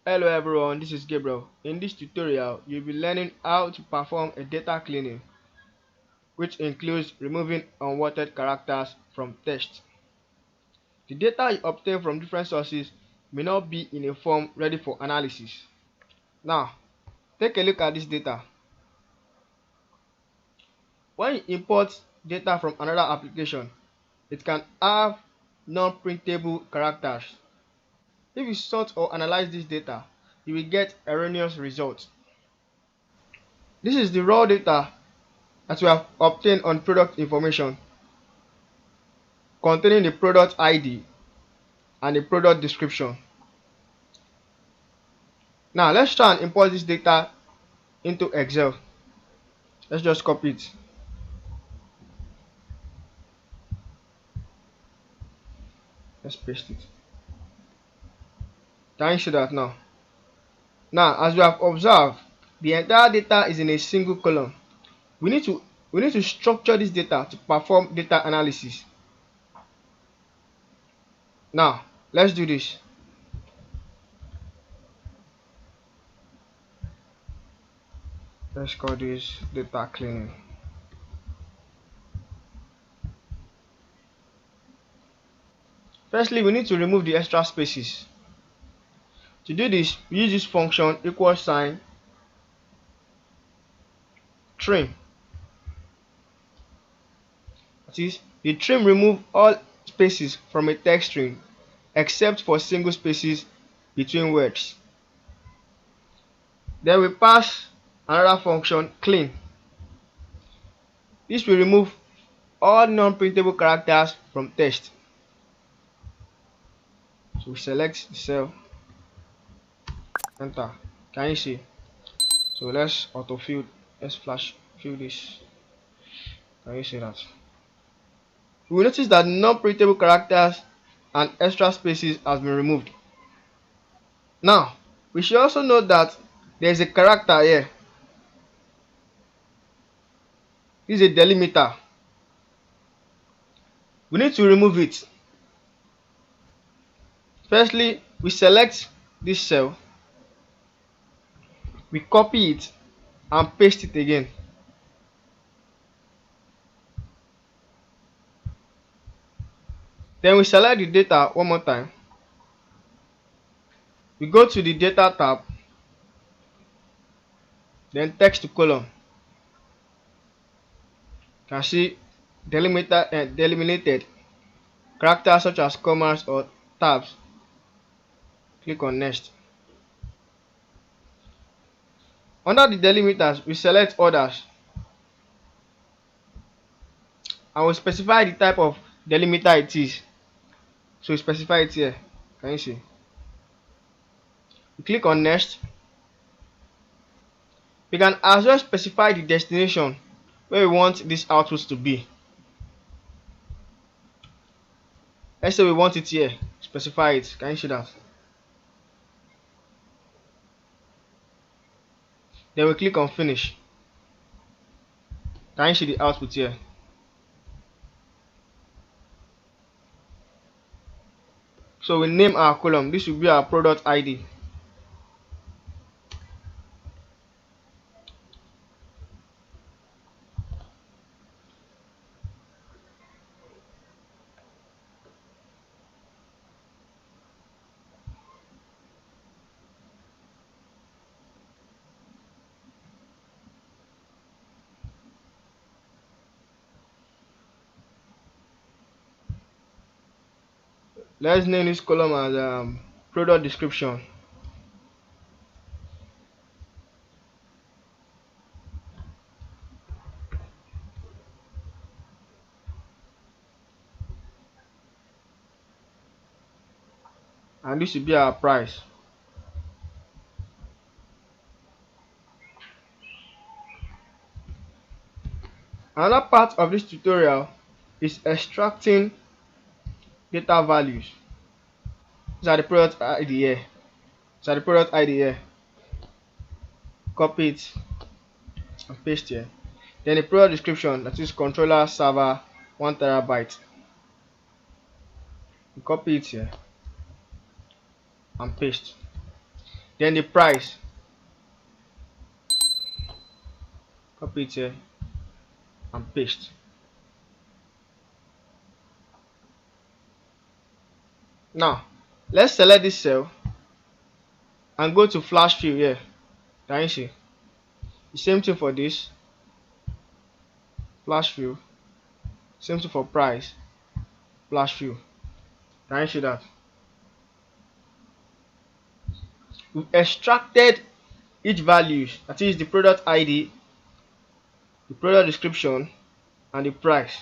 Hello everyone, this is Gabriel. In this tutorial, you'll be learning how to perform a data cleaning, which includes removing unwanted characters from text. The data you obtain from different sources may not be in a form ready for analysis. Now, take a look at this data. When you import data from another application, it can have non-printable characters. If you sort or analyze this data, you will get erroneous results. This is the raw data that we have obtained on product information containing the product ID and the product description. Now let's try and import this data into Excel. Let's just copy it. Let's paste it. Can you see that now? Now, as we have observed, the entire data is in a single column. We need to structure this data to perform data analysis. Now, let's do this. Let's call this data cleaning. Firstly, we need to remove the extra spaces. To do this, we use this function equal sign trim. That is, the trim remove all spaces from a text string except for single spaces between words. Then we pass another function clean. This will remove all non-printable characters from text. So we select the cell, enter. Can you see? So let's autofill, let's flash fill this. Can you see that? We will notice that non-printable characters and extra spaces has been removed. Now, we should also note that there is a character here. This is a delimiter. We need to remove it. Firstly, we select this cell, we copy it and paste it again. Then we select the data one more time. We go to the data tab, then text to column. You can see delimited characters such as commas or tabs. Click on next. Under the delimiters, we select others and we specify the type of delimiter it is. So we specify it here. Can you see? We click on next. We can as well specify the destination where we want this output to be. Let's say we want it here. Specify it. Can you see that? Then we click on finish. Can you see the output here? So we name our column. This will be our product ID. Let's name this column as product description. And this will be our price. Another part of this tutorial is extracting data values. These are the product ID here. These are the product ID here. Copy it and paste here. Then the product description, that is controller server 1 terabyte. Copy it here and paste. Then the price, copy it here and paste. Now let's select this cell and go to flash fill here. Can you see? The same thing for this, flash fill. Same thing for price, flash fill. Can you see that? We've extracted each values, that is the product ID, the product description, and the price.